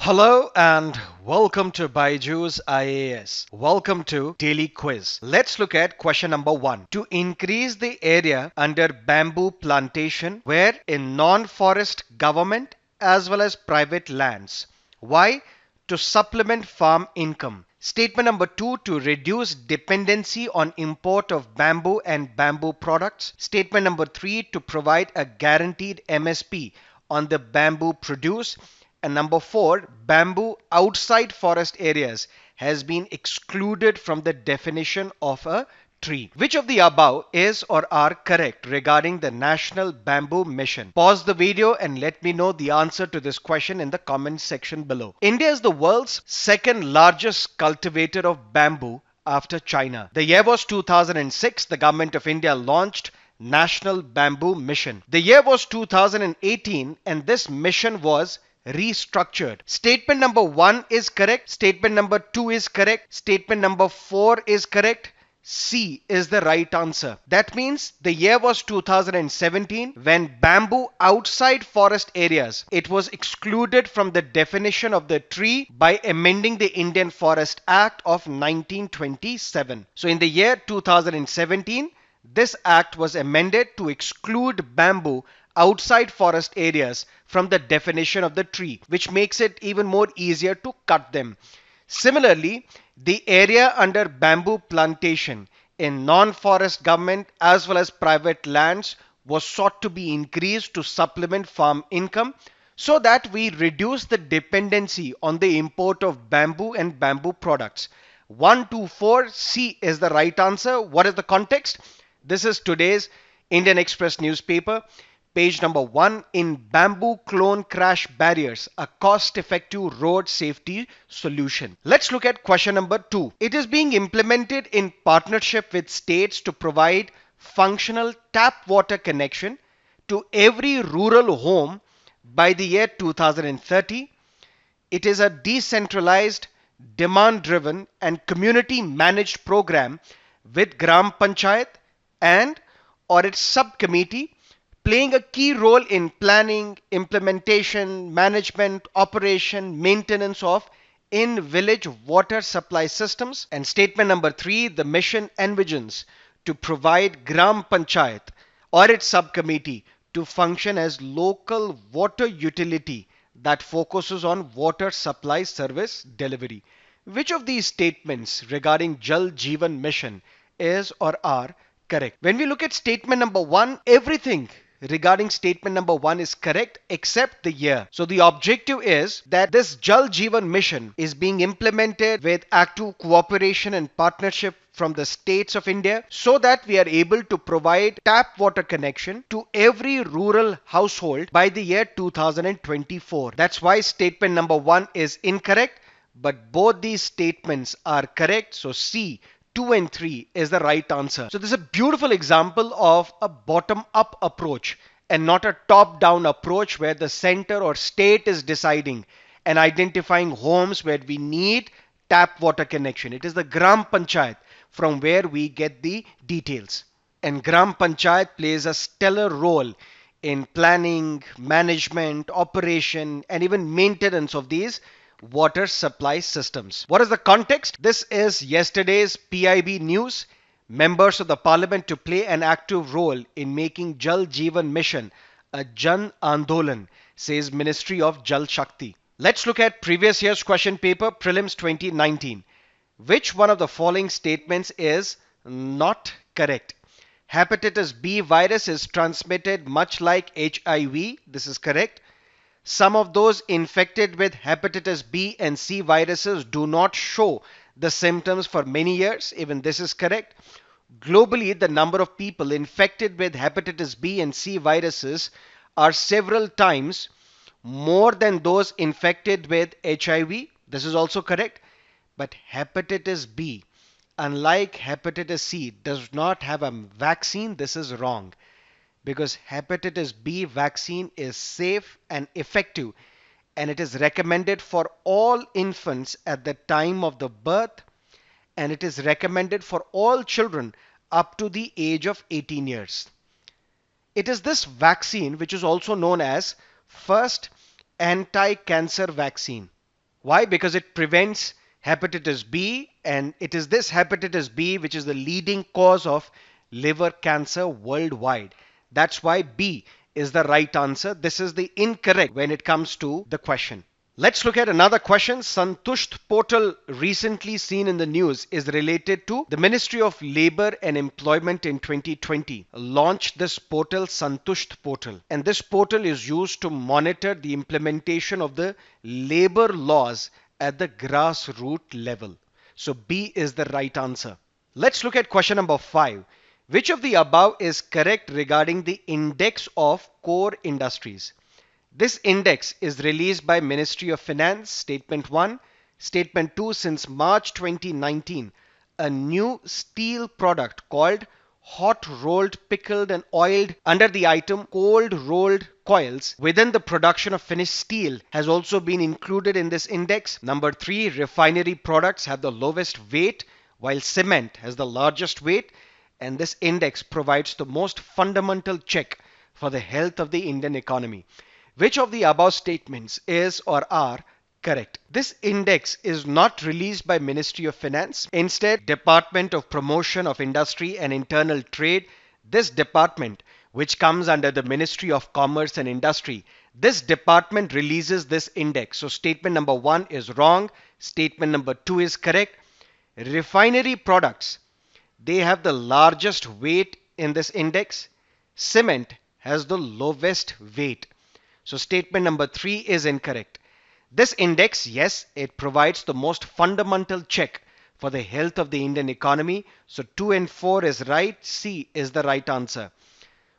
Hello and welcome to BYJU'S IAS. Welcome to Daily Quiz. Let's look at question number 1. To increase the area under bamboo plantation where in non-forest government as well as private lands. Why? To supplement farm income. Statement number 2, to reduce dependency on import of bamboo and bamboo products. Statement number 3, to provide a guaranteed MSP on the bamboo produce. And number 4, bamboo outside forest areas has been excluded from the definition of a tree. Which of the above is or are correct regarding the National Bamboo Mission? Pause the video and let me know the answer to this question in the comment section below. India is the world's second largest cultivator of bamboo after China. The year was 2006. The government of India launched National Bamboo Mission. The year was 2018 and this mission was restructured. Statement number 1 is correct. Statement number 2 is correct. Statement number 4 is correct. C is the right answer. That means the year was 2017 when bamboo outside forest areas, it was excluded from the definition of the tree by amending the Indian Forest Act of 1927. So in the year 2017, this act was amended to exclude bamboo outside forest areas from the definition of the tree, which makes it even more easier to cut them. Similarly, the area under bamboo plantation in non-forest government as well as private lands was sought to be increased to supplement farm income so that we reduce the dependency on the import of bamboo and bamboo products. 1, 2, 4, C is the right answer. What is the context? This is today's Indian Express newspaper. Page number 1, in bamboo clone crash barriers, a cost-effective road safety solution. Let's look at question number 2. It is being implemented in partnership with states to provide functional tap water connection to every rural home by the year 2030. It is a decentralized, demand-driven and community-managed program with Gram Panchayat and or its subcommittee playing a key role in planning, implementation, management, operation, maintenance of in-village water supply systems. And statement number 3, the mission envisions to provide Gram Panchayat or its subcommittee to function as local water utility that focuses on water supply service delivery. Which of these statements regarding Jal Jeevan Mission is or are correct? When we look at statement number 1, everything regarding statement number 1 is correct except the year. So the objective is that this Jal Jeevan Mission is being implemented with active cooperation and partnership from the states of India so that we are able to provide tap water connection to every rural household by the year 2024. That's why statement number 1 is incorrect, but both these statements are correct. So C, 2 and 3 is the right answer. So this is a beautiful example of a bottom-up approach and not a top-down approach where the center or state is deciding and identifying homes where we need tap water connection. It is the Gram Panchayat from where we get the details. And Gram Panchayat plays a stellar role in planning, management, operation, and even maintenance of these water supply systems. What is the context? This is yesterday's PIB news. Members of the parliament to play an active role in making Jal Jeevan Mission a Jan Andolan, says Ministry of Jal Shakti. Let's look at previous year's question paper, Prelims 2019. Which one of the following statements is not correct? Hepatitis B virus is transmitted much like HIV. This is correct. Some of those infected with hepatitis B and C viruses do not show the symptoms for many years. Even this is correct. Globally, the number of people infected with hepatitis B and C viruses are several times more than those infected with HIV. This is also correct. But hepatitis B, unlike hepatitis C, does not have a vaccine. This is wrong, because hepatitis B vaccine is safe and effective and it is recommended for all infants at the time of the birth, and it is recommended for all children up to the age of 18 years. It is this vaccine which is also known as first anti-cancer vaccine. Why? Because it prevents hepatitis B, and it is this hepatitis B which is the leading cause of liver cancer worldwide. That's why B is the right answer. This is the incorrect when it comes to the question. Let's look at another question. Santusht Portal, recently seen in the news, is related to the Ministry of Labour and Employment in 2020 launched this portal, Santusht Portal. And this portal is used to monitor the implementation of the labour laws at the grassroots level. So B is the right answer. Let's look at question number 5. Which of the above is correct regarding the index of core industries? This index is released by Ministry of Finance, Statement 1. Statement 2, since March 2019, a new steel product called hot rolled pickled and oiled under the item cold rolled coils within the production of finished steel has also been included in this index. Number 3, refinery products have the lowest weight while cement has the largest weight, and this index provides the most fundamental check for the health of the Indian economy. Which of the above statements is or are correct? This index is not released by Ministry of Finance. Instead, Department of Promotion of Industry and Internal Trade, this department which comes under the Ministry of Commerce and Industry, this department releases this index. So statement number 1 is wrong. Statement number 2 is correct. Refinery products, they have the largest weight in this index. Cement has the lowest weight. So statement number 3 is incorrect. This index, yes, it provides the most fundamental check for the health of the Indian economy. So 2 and 4 is right. C is the right answer.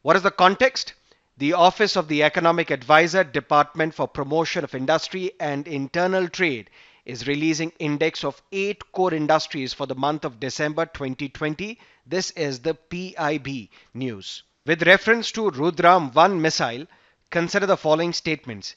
What is the context? The Office of the Economic Advisor, Department for Promotion of Industry and Internal Trade is releasing index of 8 core industries for the month of December 2020. This is the PIB news. With reference to Rudram 1 missile, consider the following statements.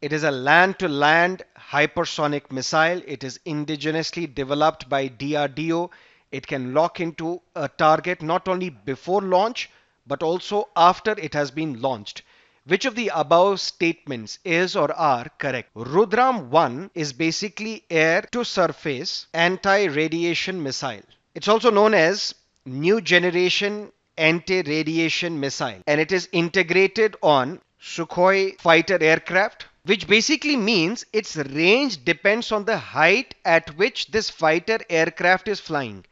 It is a land-to-land hypersonic missile. It is indigenously developed by DRDO. It can lock into a target not only before launch, but also after it has been launched. Which of the above statements is or are correct? Rudram 1 is basically air-to-surface anti-radiation missile. It's also known as New Generation Anti-Radiation Missile, and it is integrated on Sukhoi fighter aircraft, which basically means its range depends on the height at which this fighter aircraft is flying.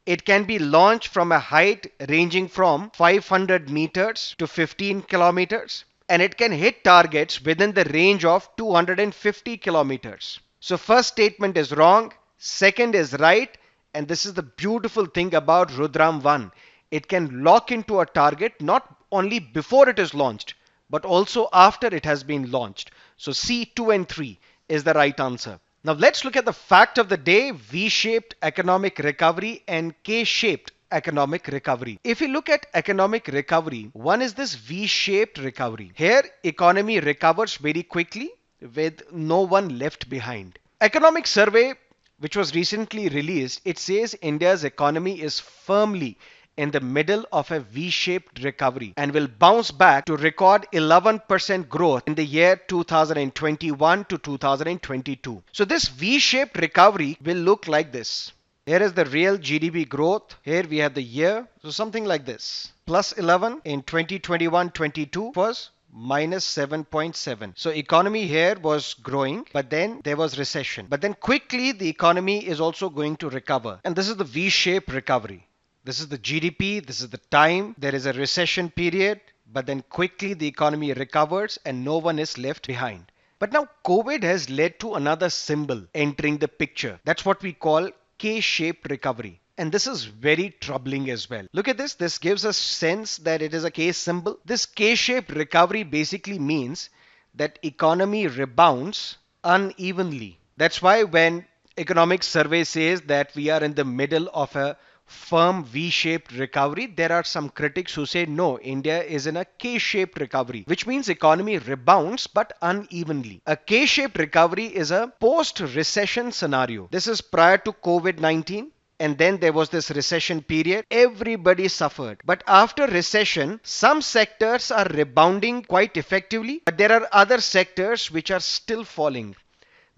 It can be launched from a height ranging from 500 meters to 15 kilometers, and it can hit targets within the range of 250 kilometers. So first statement is wrong, second is right, and this is the beautiful thing about Rudram 1. It can lock into a target not only before it is launched, but also after it has been launched. So C, 2 and 3 is the right answer. Now let's look at the fact of the day: V-shaped economic recovery and K-shaped economic recovery. If you look at economic recovery, one is this V-shaped recovery. Here, economy recovers very quickly with no one left behind. Economic survey, which was recently released, it says India's economy is firmly in the middle of a V-shaped recovery and will bounce back to record 11% growth in the year 2021 to 2022. So this V-shaped recovery will look like this. Here is the real GDP growth. Here we have the year. So something like this. Plus 11 in 2021-22 was minus 7.7. So economy here was growing, but then there was recession. But then quickly the economy is also going to recover. And this is the V-shaped recovery. This is the GDP, this is the time, there is a recession period, but then quickly the economy recovers and no one is left behind. But now COVID has led to another symbol entering the picture. That's what we call K-shaped recovery. And this is very troubling as well. Look at this. This gives us sense that it is a K symbol. This K-shaped recovery basically means that economy rebounds unevenly. That's why when economic survey says that we are in the middle of a firm V-shaped recovery, there are some critics who say no, India is in a K-shaped recovery, which means economy rebounds but unevenly. A K-shaped recovery is a post-recession scenario. This is prior to COVID-19, and then there was this recession period. Everybody suffered. But after recession, some sectors are rebounding quite effectively, but there are other sectors which are still falling.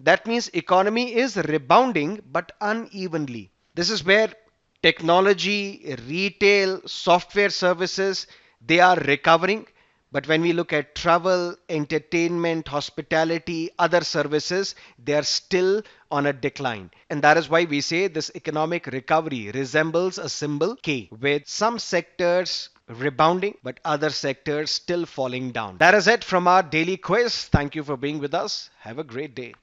That means economy is rebounding but unevenly. This is where technology, retail, software services, they are recovering. But when we look at travel, entertainment, hospitality, other services, they are still on a decline. And that is why we say this economic recovery resembles a symbol K, with some sectors rebounding but other sectors still falling down. That is it from our daily quiz. Thank you for being with us. Have a great day.